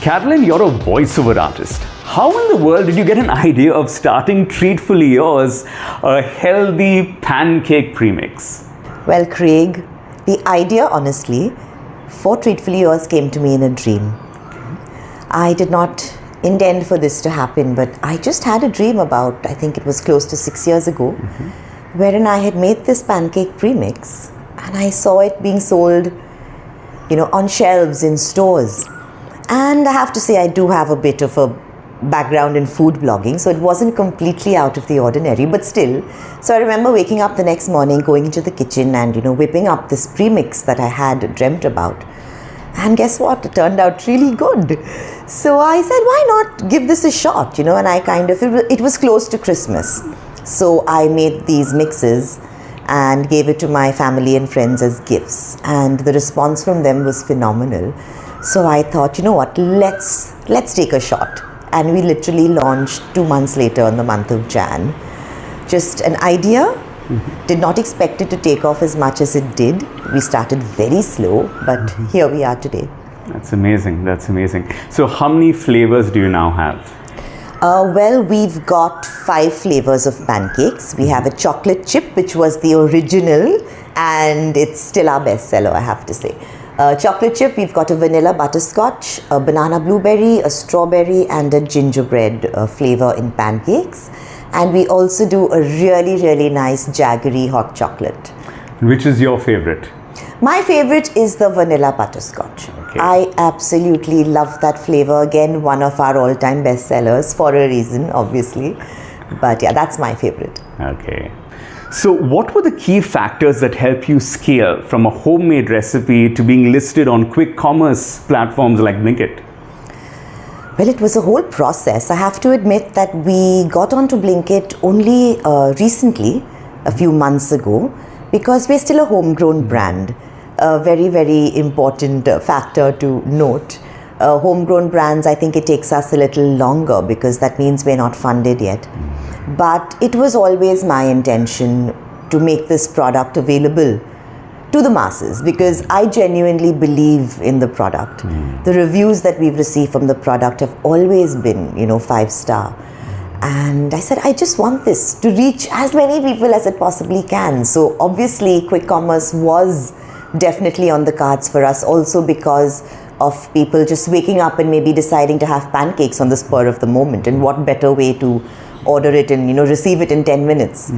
Carolyn, you're a voiceover artist. How in the world did you get an idea of starting Treatfully Yours, a healthy pancake premix? Well, Craig, the idea, honestly, for Treatfully Yours came to me in a dream. I did not intend for this to happen, but I just had a dream about, I think it was close to 6 years ago, wherein I had made this pancake premix and I saw it being sold, on shelves in stores. And I have to say, I do have a bit of a background in food blogging, so it wasn't completely out of the ordinary, but still. So I remember waking up the next morning, going into the kitchen and, whipping up this premix that I had dreamt about. And guess what? It turned out really good. So I said, why not give this a shot, and I it was close to Christmas. So I made these mixes and gave it to my family and friends as gifts. And the response from them was phenomenal. So I thought, let's take a shot. And we literally launched 2 months later in the month of Jan. Just an idea. Did not expect it to take off as much as it did. We started very slow, but here we are today. That's amazing. That's amazing. So how many flavors do you now have? Well, we've got 5 flavors of pancakes. We have a chocolate chip, which was the original, and it's still our bestseller, I have to say. Chocolate chip, we've got a vanilla butterscotch, a banana blueberry, a strawberry, and a gingerbread flavor in pancakes. And we also do a really, really nice jaggery hot chocolate. Which is your favorite? My favorite is the vanilla butterscotch. Okay. I absolutely love that flavor. Again, one of our all-time bestsellers for a reason, obviously. But yeah, that's my favorite. Okay. So what were the key factors that help you scale from a homemade recipe to being listed on quick commerce platforms like Blinkit? Well, it was a whole process. I have to admit that we got onto Blinkit only recently, a few months ago, because we're still a homegrown brand. A very, very important factor to note. Homegrown brands, I think it takes us a little longer because that means we're not funded yet. But it was always my intention to make this product available to the masses because I genuinely believe in the product. The reviews that we've received from the product have always been, 5-star. And I said, I just want this to reach as many people as it possibly can. So obviously, quick commerce was definitely on the cards for us also because of people just waking up and maybe deciding to have pancakes on the spur of the moment. And what better way to order it and receive it in 10 minutes.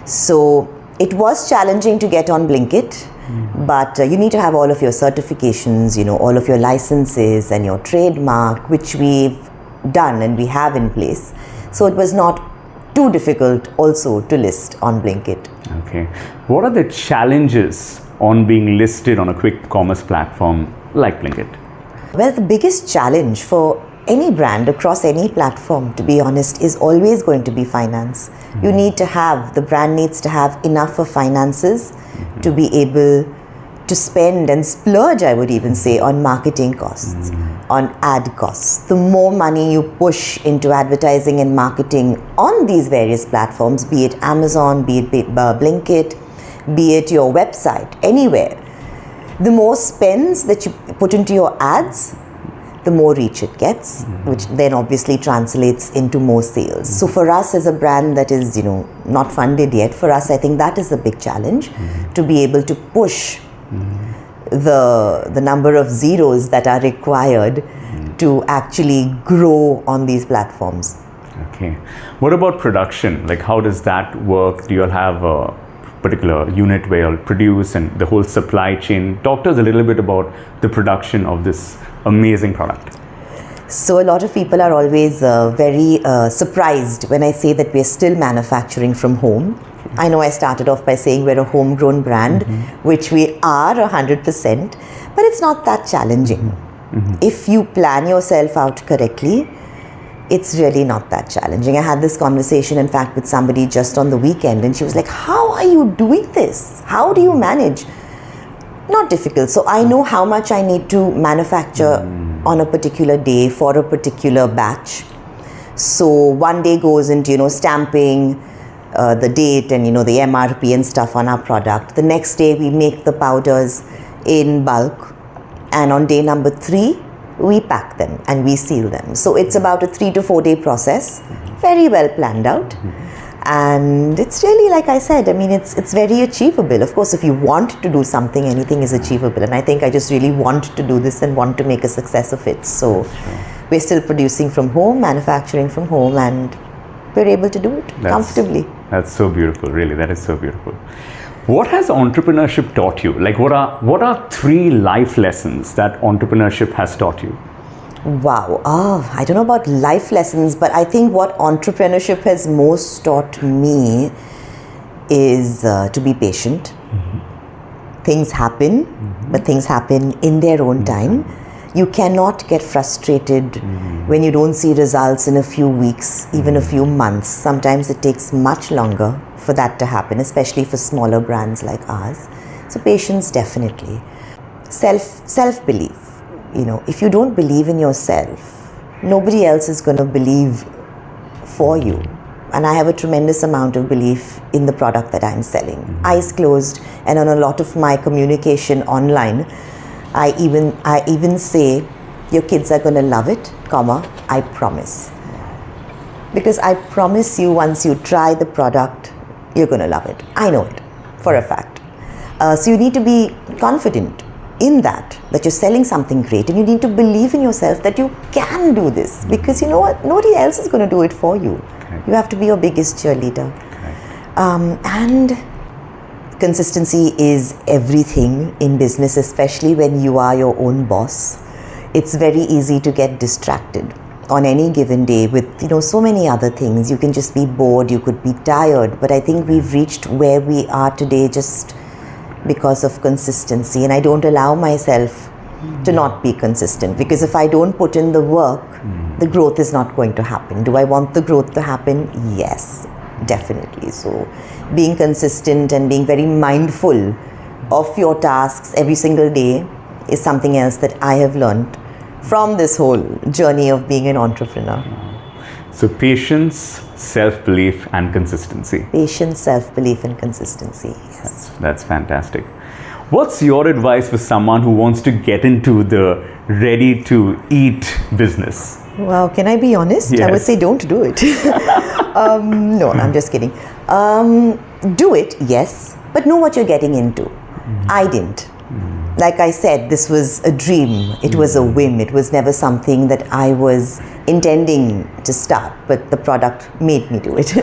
So it was challenging to get on Blinkit, but you need to have all of your certifications, all of your licenses and your trademark, which we've done and we have in place. So it was not too difficult also to list on Blinkit. Okay. What are the challenges on being listed on a quick commerce platform like Blinkit? Well, the biggest challenge for any brand across any platform, to be honest, is always going to be finance. You need to have, the brand needs to have enough of finances to be able to spend and splurge, I would even say, on marketing costs, on ad costs. The more money you push into advertising and marketing on these various platforms, be it Amazon, be it Blinkit, be it your website, anywhere, the more spends that you put into your ads, the more reach it gets, which then obviously translates into more sales. So for us as a brand that is, not funded yet, for us, I think that is the big challenge, to be able to push the number of zeros that are required to actually grow on these platforms. Okay. What about production? Like, how does that work? Do you all have a particular unit where you'll produce and the whole supply chain? Talk to us a little bit about the production of this amazing product. So a lot of people are always very surprised when I say that we're still manufacturing from home. I know I started off by saying we're a homegrown brand, which we are 100%, but it's not that challenging. If you plan yourself out correctly, it's really not that challenging. I had this conversation, in fact, with somebody just on the weekend, and she was like, how are you doing this? How do you manage? Not difficult. So I know how much I need to manufacture on a particular day for a particular batch. So one day goes into, stamping, the date and, the MRP and stuff on our product. The next day we make the powders in bulk. And on day number 3, we pack them and we seal them. So it's about a 3 to 4 day process, very well planned out. And it's really, like I said, I mean, it's very achievable. Of course, if you want to do something, anything is achievable. And I think I just really want to do this and want to make a success of it. So we're still producing from home, manufacturing from home, and we're able to do it comfortably. That's so beautiful, really. That is so beautiful. What has entrepreneurship taught you? Like, what are 3 life lessons that entrepreneurship has taught you? Wow. I don't know about life lessons, but I think what entrepreneurship has most taught me is to be patient. Things happen, but things happen in their own time. You cannot get frustrated when you don't see results in a few weeks, even a few months. Sometimes it takes much longer for that to happen, especially for smaller brands like ours. So patience, definitely. Self-belief. You know, if you don't believe in yourself, nobody else is going to believe for you. And I have a tremendous amount of belief in the product that I'm selling. Eyes closed, and on a lot of my communication online, I even say, your kids are going to love it, I promise. Because I promise you, once you try the product, you're going to love it. I know it for a fact. So you need to be confident in that you're selling something great, and you need to believe in yourself that you can do this, because you know what, nobody else is going to do it for you. You have to be your biggest cheerleader. And consistency is everything in business, especially when you are your own boss. It's very easy to get distracted on any given day with, so many other things. You can just be bored, you could be tired, but I think we've reached where we are today just because of consistency. And I don't allow myself to not be consistent, because if I don't put in the work, the growth is not going to happen. Do I want the growth to happen? Yes, definitely. So being consistent and being very mindful of your tasks every single day is something else that I have learned from this whole journey of being an entrepreneur. So patience, self-belief, and consistency. Patience, self-belief, and consistency. Yes. That's fantastic. What's your advice for someone who wants to get into the ready-to-eat business? Well, can I be honest? Yes. I would say don't do it. No, I'm just kidding. Do it, yes, but know what you're getting into. I didn't. Like I said, this was a dream. It was a whim. It was never something that I was intending to start, but the product made me do it.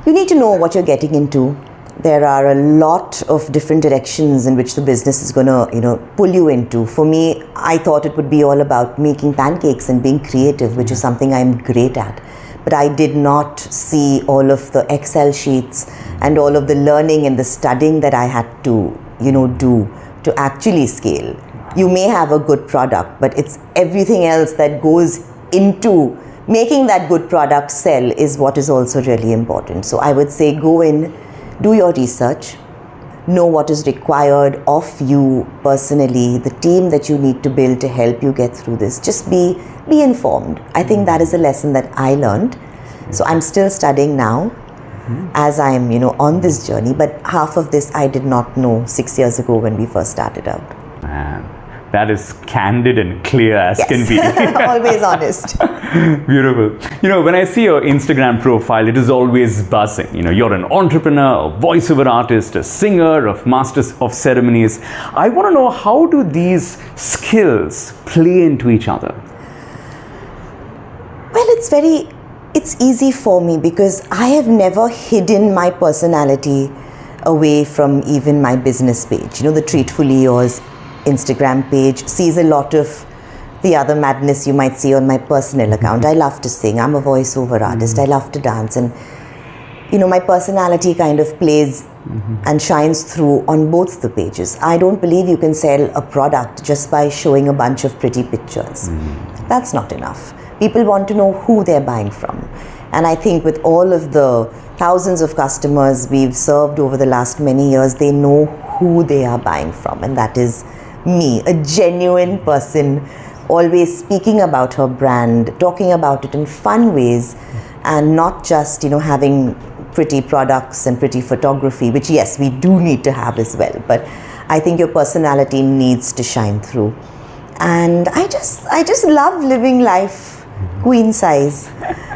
You need to know what you're getting into. There are a lot of different directions in which the business is going to, pull you into. For me, I thought it would be all about making pancakes and being creative, which is something I'm great at. But I did not see all of the Excel sheets and all of the learning and the studying that I had to, do to actually scale. You may have a good product, but it's everything else that goes into making that good product sell is what is also really important. So I would say go in, do your research, know what is required of you personally, the team that you need to build to help you get through this. Just be informed. I think that is a lesson that I learned. So I'm still studying now as I'm, on this journey. But half of this I did not know 6 years ago when we first started out. Man, that is candid and clear as can be. Always honest. Beautiful. When I see your Instagram profile, it is always buzzing. You're an entrepreneur, a voiceover artist, a singer, a master of ceremonies. I want to know, how do these skills play into each other? Well, it's easy for me because I have never hidden my personality away from even my business page. The Treatfully Yours Instagram page sees a lot of the other madness you might see on my personal account. I love to sing. I'm a voiceover artist. I love to dance. And, my personality kind of plays and shines through on both the pages. I don't believe you can sell a product just by showing a bunch of pretty pictures. That's not enough. People want to know who they're buying from. And I think with all of the thousands of customers we've served over the last many years, they know who they are buying from. And that is me, a genuine person, always speaking about her brand, talking about it in fun ways, and not just, having pretty products and pretty photography, which yes, we do need to have as well. But I think your personality needs to shine through. And I just love living life queen size,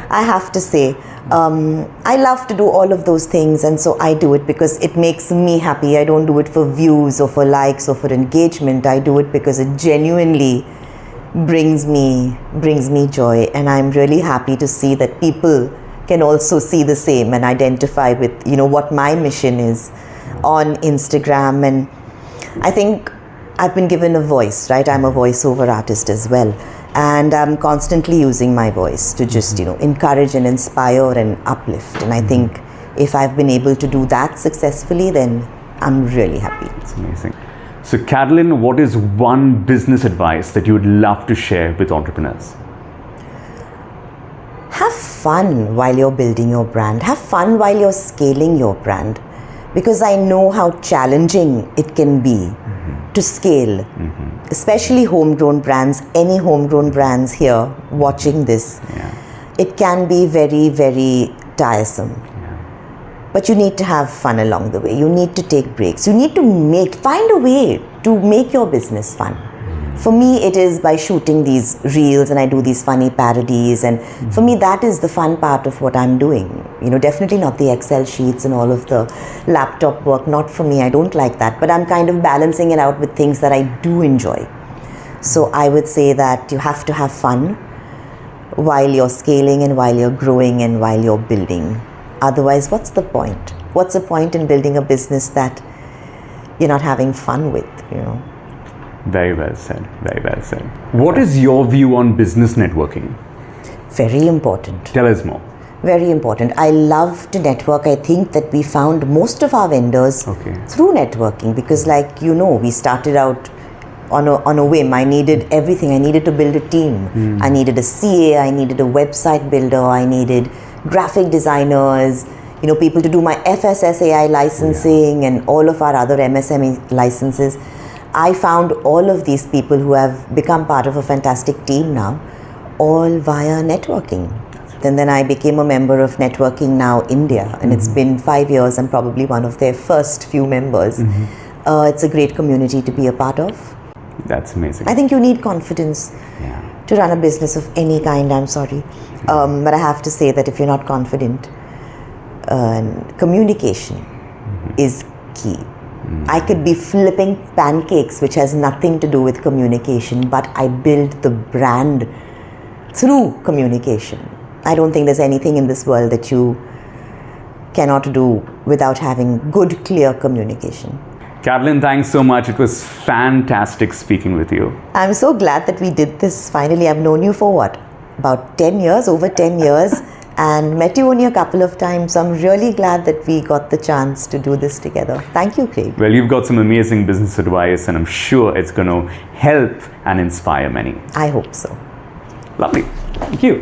I have to say. I love to do all of those things, and so I do it because it makes me happy. I don't do it for views or for likes or for engagement. I do it because it genuinely brings me joy, and I'm really happy to see that people can also see the same and identify with, you know, what my mission is on Instagram. And I think I've been given a voice, right? I'm a voiceover artist as well. And I'm constantly using my voice to just, you know, encourage and inspire and uplift. And I think if I've been able to do that successfully, then I'm really happy. It's amazing. So Carolyn, what is one business advice that you would love to share with entrepreneurs? Have fun while you're building your brand. Have fun while you're scaling your brand. Because I know how challenging it can be to scale, especially homegrown brands. Any homegrown brands here watching this, it can be very, very tiresome. But you need to have fun along the way. You need to take breaks. You need to find a way to make your business fun. For me, it is by shooting these reels, and I do these funny parodies, and for me that is the fun part of what I'm doing. You know, definitely not the Excel sheets and all of the laptop work, not for me. I don't like that, but I'm kind of balancing it out with things that I do enjoy. So I would say that you have to have fun while you're scaling and while you're growing and while you're building. Otherwise, what's the point? What's the point in building a business that you're not having fun with, you know? Very well said. Very well said. What is your view on business networking? Very important. Tell us more. Very important. I love to network. I think that we found most of our vendors through networking because, like, you know, we started out on a whim. I needed everything. I needed to build a team. I needed a CA. I needed a website builder. I needed graphic designers, you know, people to do my FSSAI licensing and all of our other MSME licenses. I found all of these people who have become part of a fantastic team now, all via networking. And then I became a member of Networking Now India, and it's been 5 years. I'm probably one of their first few members. It's a great community to be a part of. That's amazing. I think you need confidence to run a business of any kind, I'm sorry. But I have to say that if you're not confident, communication is key. I could be flipping pancakes, which has nothing to do with communication, but I build the brand through communication. I don't think there's anything in this world that you cannot do without having good, clear communication. Carolyn, thanks so much. It was fantastic speaking with you. I'm so glad that we did this finally. I've known you for what? About 10 years, over 10 years. And met you only a couple of times. So I'm really glad that we got the chance to do this together. Thank you, Craig. Well, you've got some amazing business advice, and I'm sure it's going to help and inspire many. I hope so. Lovely. Thank you.